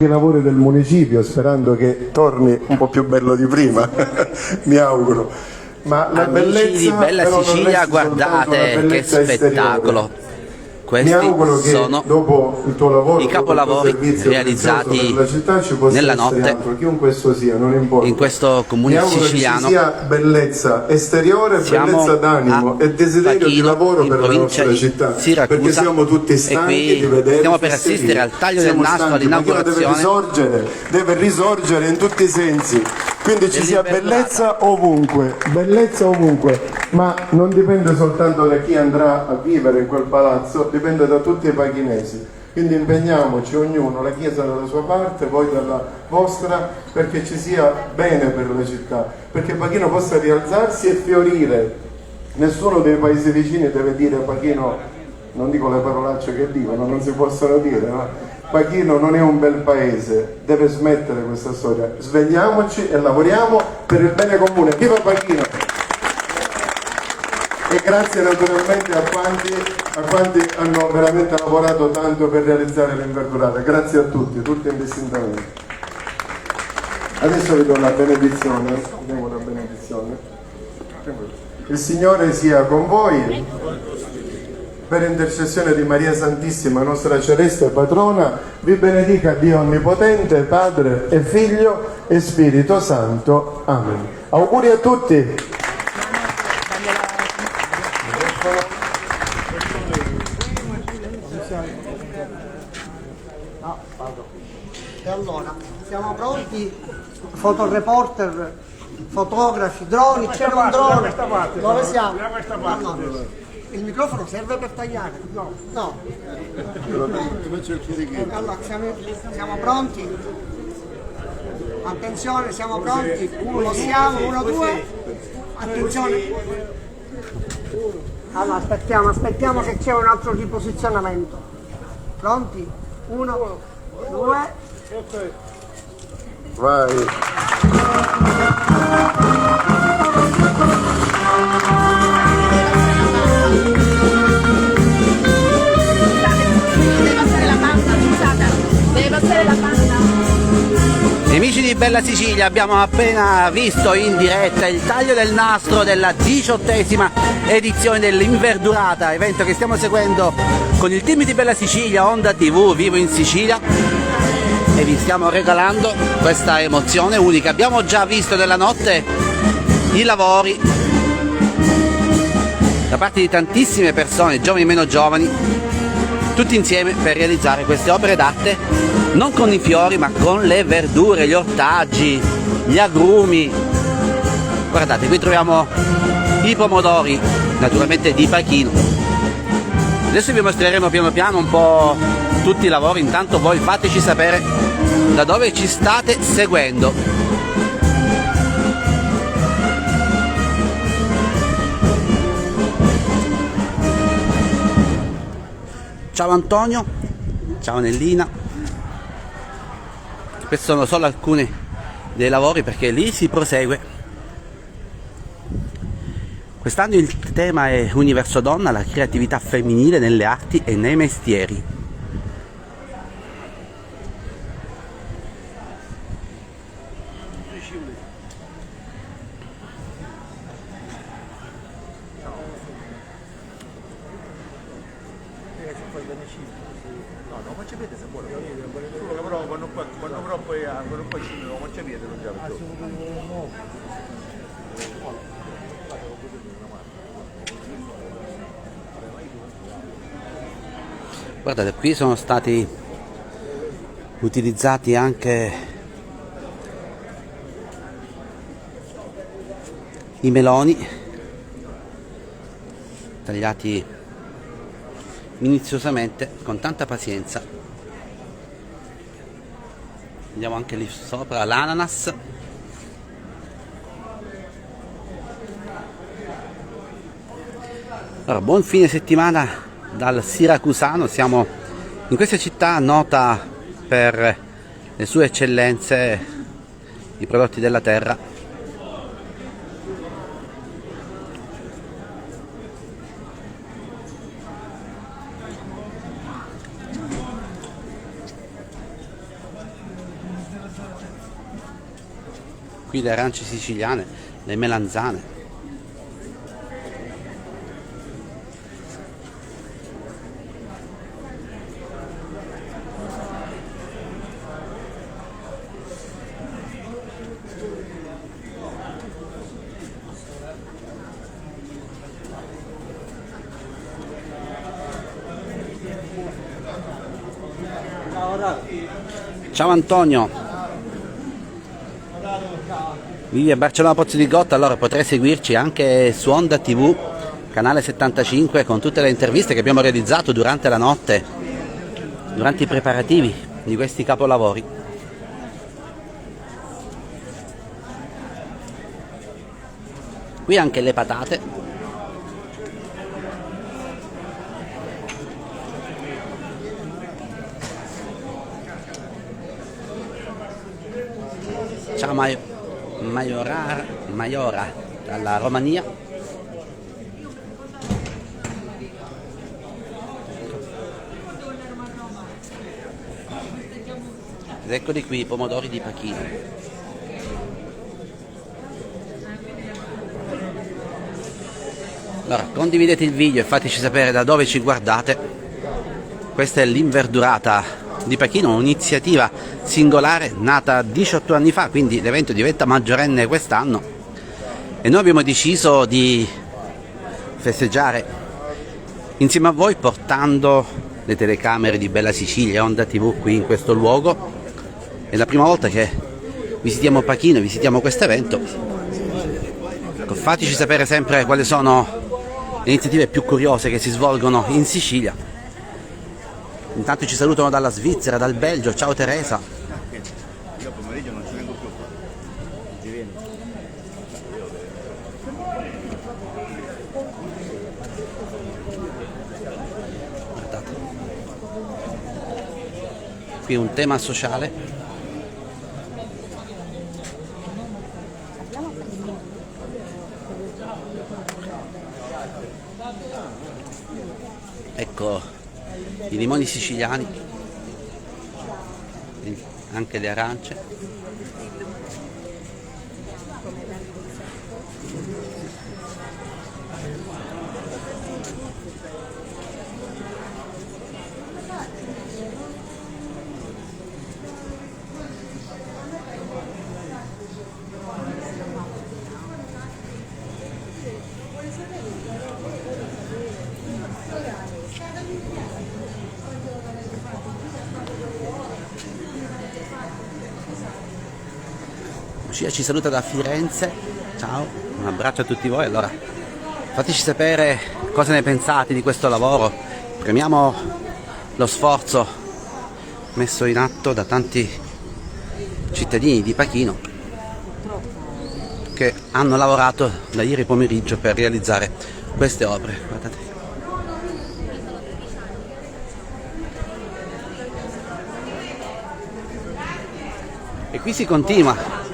i lavori del municipio, sperando che torni un po' più bello di prima, mi auguro. Ma la Amici bellezza di Bella però non Sicilia, resti soltanto una guardate che bellezza spettacolo. esteriore. Mi Questi auguro che sono dopo il tuo lavoro, i capolavori dopo il tuo servizio realizzati prezioso per la città, ci possa nella essere notte altro, chiunque esso sia, non importa. in questo comune Mi auguro siciliano. che ci sia bellezza esteriore, Siamo bellezza d'animo a e desiderio di Pachino, lavoro in per la provincia nostra di città, Siracusa, perché siamo tutti e stanchi qui di vedere stiamo per fesserie. assistere al taglio del Siamo nastro stanchi, all'inaugurazione deve risorgere in tutti i sensi, quindi ci sia bellezza ovunque, ma non dipende soltanto da chi andrà a vivere in quel palazzo, dipende da tutti i pachinesi. Quindi impegniamoci ognuno, la Chiesa dalla sua parte, voi dalla vostra, perché ci sia bene per la città, perché Pachino possa rialzarsi e fiorire. Nessuno dei paesi vicini deve dire Pachino, non dico le parolacce che dicono, non si possono dire, ma Pachino non è un bel paese, deve smettere questa storia. Svegliamoci e lavoriamo per il bene comune. Viva Pachino! E grazie naturalmente a quanti hanno veramente lavorato tanto per realizzare l'inverdurata. Grazie a tutti, tutti indistintamente. Adesso vi do la benedizione. Diamo una benedizione. Il Signore sia con voi. Per intercessione di Maria Santissima, nostra celeste patrona, vi benedica Dio Onnipotente, Padre e Figlio e Spirito Santo. Amen. Auguri a tutti. E allora, siamo pronti? Fotoreporter, fotografi, droni, c'è un drone. Dove siamo? No. Il microfono serve per tagliare? No. Allora, siamo pronti? Attenzione, siamo pronti? Lo siamo, 1, 2. Attenzione. Allora, aspettiamo che c'è un altro riposizionamento. Pronti? 1, 2. Vai. Deve passare la banda. Amici di Bella Sicilia, abbiamo appena visto in diretta il taglio del nastro della 18ª edizione dell'Inverdurata, evento che stiamo seguendo con il team di Bella Sicilia, Onda TV, Vivo in Sicilia, e vi stiamo regalando questa emozione unica. Abbiamo già visto nella notte i lavori da parte di tantissime persone, giovani e meno giovani, tutti insieme per realizzare queste opere d'arte, non con i fiori ma con le verdure, gli ortaggi, gli agrumi. Guardate, qui troviamo i pomodori, naturalmente di Pachino. Adesso vi mostreremo piano piano un po' tutti i lavori, intanto voi fateci sapere da dove ci state seguendo. Ciao Antonio, ciao Nellina. Questi sono solo alcuni dei lavori, perché lì si prosegue. Quest'anno il tema è Universo Donna, la creatività femminile nelle arti e nei mestieri. Guardate, qui sono stati utilizzati anche i meloni, tagliati minuziosamente con tanta pazienza. Andiamo anche lì sopra l'ananas. Allora, buon fine settimana dal siracusano. Siamo in questa città nota per le sue eccellenze, i prodotti della terra. Qui le arance siciliane, le melanzane. Ciao Antonio, vivi a Barcellona Pozzo di Gotto, allora potrai seguirci anche su Onda TV, canale 75, con tutte le interviste che abbiamo realizzato durante la notte, durante i preparativi di questi capolavori. Qui anche le patate. Ciao Maiora dalla Romania. Ed eccoli qui i pomodori di Pachino. Allora, condividete il video e fateci sapere da dove ci guardate. Questa è l'inverdurata di Pachino, un'iniziativa singolare nata 18 anni fa, quindi l'evento diventa maggiorenne quest'anno e noi abbiamo deciso di festeggiare insieme a voi portando le telecamere di Bella Sicilia e Onda TV qui in questo luogo. È la prima volta che visitiamo Pachino e visitiamo questo evento. Ecco, fateci sapere sempre quali sono le iniziative più curiose che si svolgono in Sicilia. Intanto ci salutano dalla Svizzera, dal Belgio. Ciao Teresa. Io pomeriggio non ci vengo più qua. Ci vieni. Guardate. Qui un tema sociale. Ecco i limoni siciliani, anche le arance. Lucia ci saluta da Firenze, ciao, un abbraccio a tutti voi. Allora, fateci sapere cosa ne pensate di questo lavoro, premiamo lo sforzo messo in atto da tanti cittadini di Pachino che hanno lavorato da ieri pomeriggio per realizzare queste opere. Guardate. E qui si continua.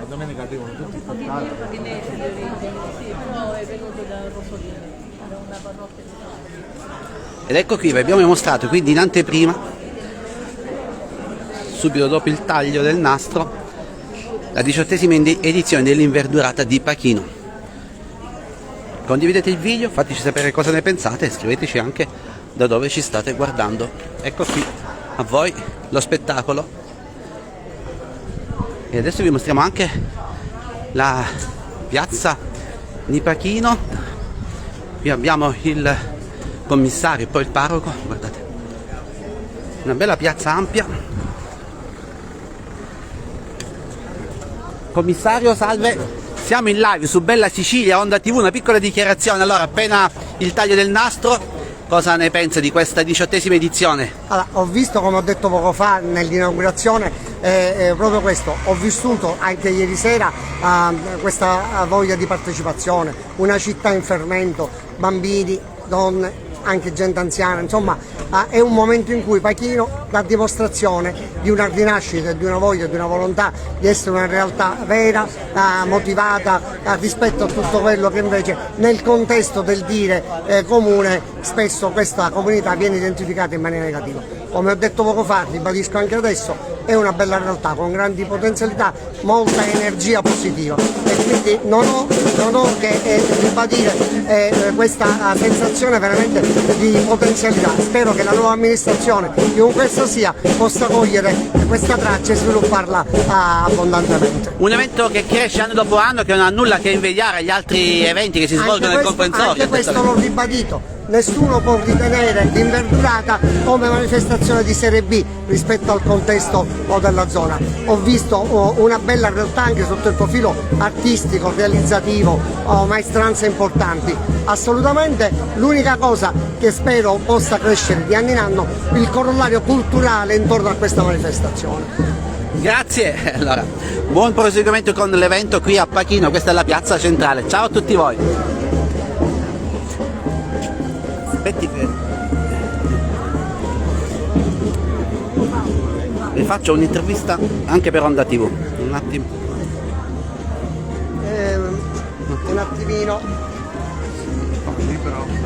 Domenica arrivano tutti i portali. Ed ecco qui, vi abbiamo mostrato quindi in anteprima, subito dopo il taglio del nastro, la 18ª edizione dell'inverdurata di Pachino. Condividete il video, fateci sapere cosa ne pensate e scriveteci anche da dove ci state guardando. Ecco qui a voi lo spettacolo. E adesso vi mostriamo anche la piazza di Pachino. Qui abbiamo il commissario e poi il parroco, guardate, una bella piazza ampia. Commissario, salve, siamo in live su Bella Sicilia, Onda TV, una piccola dichiarazione. Allora, appena il taglio del nastro, cosa ne pensa di questa 18ª edizione? Allora, ho visto, come ho detto poco fa nell'inaugurazione, proprio questo, ho vissuto anche ieri sera questa voglia di partecipazione, una città in fermento, bambini, donne, anche gente anziana, insomma è un momento in cui Pachino dà dimostrazione di una rinascita, di una voglia, di una volontà di essere una realtà vera, motivata rispetto a tutto quello che invece nel contesto del dire comune spesso questa comunità viene identificata in maniera negativa. Come ho detto poco fa, ribadisco anche adesso, è una bella realtà con grandi potenzialità, molta energia positiva e quindi non ho che ribadire questa sensazione veramente di potenzialità. Spero che la nuova amministrazione, chiunque essa sia, possa cogliere questa traccia e svilupparla abbondantemente. Un evento che cresce anno dopo anno, che non ha nulla che invidiare agli altri eventi che si svolgono nel comprensorio. Anche questo l'ho ribadito. Nessuno può ritenere l'Inverdurata come manifestazione di Serie B rispetto al contesto della zona. Ho visto una bella realtà anche sotto il profilo artistico, realizzativo, maestranze importanti. Assolutamente l'unica cosa che spero possa crescere di anno in anno è il corollario culturale intorno a questa manifestazione. Grazie, allora, buon proseguimento con l'evento qui a Pachino, questa è la piazza centrale. Ciao a tutti voi. Aspetti che vi faccio un'intervista anche per Onda TV. Un attimo. Un attimino.